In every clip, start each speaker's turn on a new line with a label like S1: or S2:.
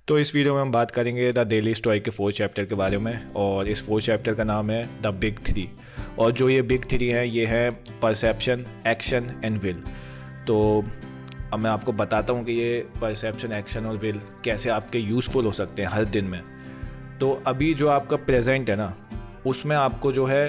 S1: तो इस वीडियो में हम बात करेंगे द डेली स्टोइक के 4 चैप्टर के बारे में, और इस 4 चैप्टर का नाम है द बिग 3। और जो ये बिग 3 है ये है परसेप्शन, एक्शन एंड विल। तो अब मैं आपको बताता हूँ कि ये परसेप्शन, एक्शन और विल कैसे आपके यूज़फुल हो सकते हैं हर दिन में। तो अभी जो आपका प्रेजेंट है ना, उसमें आपको जो है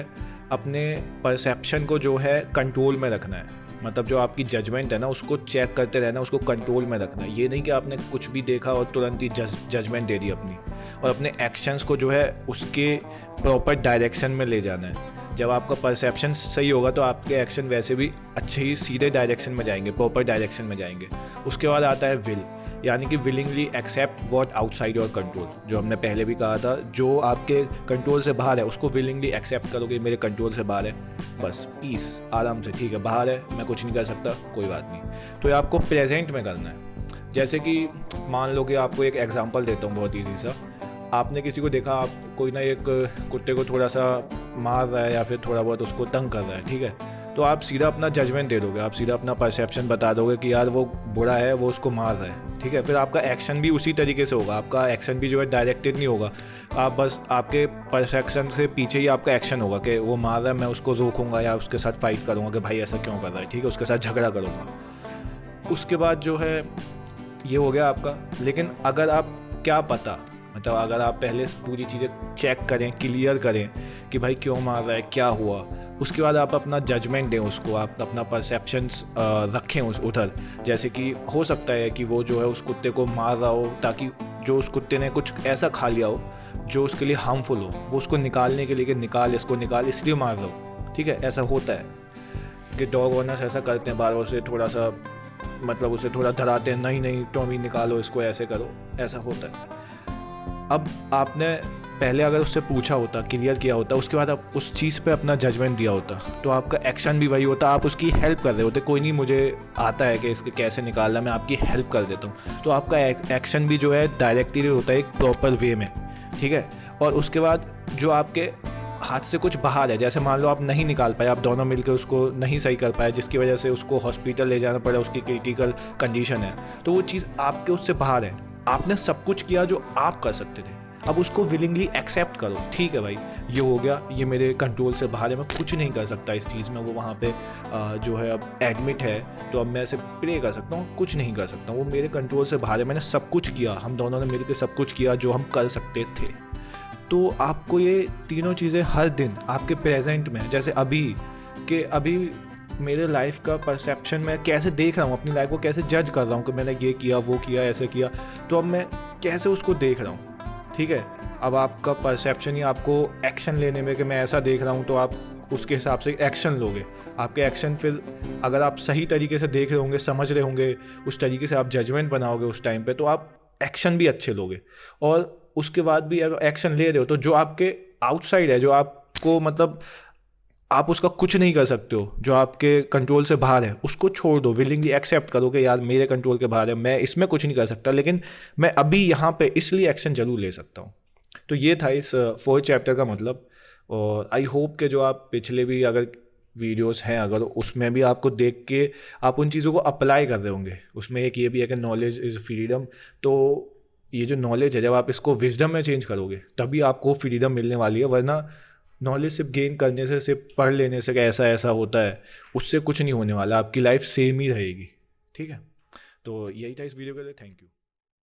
S1: अपने परसेप्शन को जो है कंट्रोल में रखना है। मतलब जो आपकी जजमेंट है ना, उसको चेक करते रहना, उसको कंट्रोल में रखना है। ये नहीं कि आपने कुछ भी देखा और तुरंत ही जजमेंट दे दी अपनी, और अपने एक्शंस को जो है उसके प्रॉपर डायरेक्शन में ले जाना है। जब आपका परसेप्शन सही होगा तो आपके एक्शन वैसे भी अच्छे ही सीधे डायरेक्शन में जाएंगे, प्रॉपर डायरेक्शन में जाएंगे। उसके बाद आता है विल, यानी कि willingly accept what outside your control. जो हमने पहले भी कहा था, जो आपके कंट्रोल से बाहर है उसको विलिंगली एक्सेप्ट करोगे, मेरे कंट्रोल से बाहर है, बस पीस, आराम से, ठीक है बाहर है, मैं कुछ नहीं कर सकता, कोई बात नहीं। तो ये आपको प्रेजेंट में करना है। जैसे कि मान लो कि आपको एक एग्जांपल देता हूँ बहुत ईजी सा। आपने किसी को देखा, आप कोई ना एक कुत्ते को थोड़ा सा मार रहा है या फिर थोड़ा बहुत उसको तंग कर रहा है, ठीक है, तो आप सीधा अपना जजमेंट दे दोगे, आप सीधा अपना परसेप्शन बता दोगे कि यार वो बुरा है, वो उसको मार रहा है, ठीक है। फिर आपका एक्शन भी उसी तरीके से होगा, आपका एक्शन भी जो है डायरेक्टेड नहीं होगा। आप बस आपके परसेप्शन से पीछे ही आपका एक्शन होगा कि वो मार रहा है, मैं उसको रोकूंगा या उसके साथ फाइट करूंगा कि भाई ऐसा क्यों कर रहा है, ठीक है, उसके साथ झगड़ा करूंगा। उसके बाद जो है ये हो गया आपका। लेकिन अगर आप, क्या पता, मतलब अगर आप पहले पूरी चीज़ें चेक करें, क्लियर करें कि भाई क्यों मार रहा है, क्या हुआ, उसके बाद आप अपना जजमेंट दें उसको, आप अपना परसेप्शंस रखें उधर। जैसे कि हो सकता है कि वो जो है उस कुत्ते को मार रहा हो ताकि जो उस कुत्ते ने कुछ ऐसा खा लिया हो जो उसके लिए हार्मफुल हो, वो उसको निकालने के लिए कि निकाल, इसको निकाल, इसलिए मार रहा हो, ठीक है। ऐसा होता है कि डॉग ओनर्स ऐसा करते हैं, बार बार उसे थोड़ा सा, मतलब उसे थोड़ा डराते हैं, नहीं नहीं टॉमी निकालो इसको, ऐसे करो, ऐसा होता है। अब आपने पहले अगर उससे पूछा होता, क्लियर किया होता, उसके बाद आप उस चीज़ पे अपना जजमेंट दिया होता, तो आपका एक्शन भी वही होता, आप उसकी हेल्प कर रहे होते। कोई नहीं, मुझे आता है कि इसके कैसे निकालना, मैं आपकी हेल्प कर देता हूँ। तो आपका एक्शन भी जो है डायरेक्टली होता है एक प्रॉपर वे में, ठीक है। और उसके बाद जो आपके हाथ से कुछ बाहर है, जैसे मान लो आप नहीं निकाल पाए, आप दोनों मिलकर उसको नहीं सही कर पाए, जिसकी वजह से उसको हॉस्पिटल ले जाना पड़ा, उसकी क्रिटिकल कंडीशन है, तो वो चीज़ आपके उससे बाहर है। आपने सब कुछ किया जो आप कर सकते थे, अब उसको विलिंगली एक्सेप्ट करो, ठीक है भाई ये हो गया, ये मेरे कंट्रोल से बाहर है, मैं कुछ नहीं कर सकता इस चीज़ में। वो वहाँ पे जो है अब एडमिट है, तो अब मैं ऐसे प्रे कर सकता हूँ, कुछ नहीं कर सकता, वो मेरे कंट्रोल से बाहर है, मैंने सब कुछ किया, हम दोनों ने मिलकर सब कुछ किया जो हम कर सकते थे। तो आपको ये तीनों चीज़ें हर दिन आपके प्रेजेंट में, जैसे अभी कि अभी मेरे लाइफ का परसेप्शन, मैं कैसे देख रहा हूँ अपनी लाइफ को, कैसे जज कर रहा हूँ कि मैंने ये किया, वो किया, ऐसे किया, तो अब मैं कैसे उसको देख रहा हूँ, ठीक है। अब आपका परसेप्शन ही आपको एक्शन लेने में, कि मैं ऐसा देख रहा हूँ, तो आप उसके हिसाब से एक्शन लोगे। आपके एक्शन फिर अगर आप सही तरीके से देख रहे होंगे, समझ रहे होंगे, उस तरीके से आप जजमेंट बनाओगे उस टाइम पे, तो आप एक्शन भी अच्छे लोगे। और उसके बाद भी अगर एक्शन ले रहे हो, तो जो आपके आउटसाइड है, जो आपको मतलब आप उसका कुछ नहीं कर सकते हो, जो आपके कंट्रोल से बाहर है, उसको छोड़ दो, विलिंगली एक्सेप्ट करो कि यार मेरे कंट्रोल के बाहर है, मैं इसमें कुछ नहीं कर सकता, लेकिन मैं अभी यहाँ पे इसलिए एक्शन जरूर ले सकता हूँ। तो ये था इस 4 चैप्टर का मतलब। और आई होप कि जो आप पिछले भी अगर वीडियोस हैं, अगर उसमें भी आपको देख के आप उन चीज़ों को अप्लाई कर रहे होंगे। उसमें एक ये भी है कि नॉलेज इज़ फ्रीडम। तो ये जो नॉलेज है, जब आप इसको विजडम में चेंज करोगे तभी आपको फ्रीडम मिलने वाली है, वरना नॉलेज सिर्फ गेन करने से, सिर्फ पढ़ लेने से कि ऐसा ऐसा होता है, उससे कुछ नहीं होने वाला, आपकी लाइफ सेम ही रहेगी, ठीक है। तो यही था इस वीडियो के लिए, थैंक यू।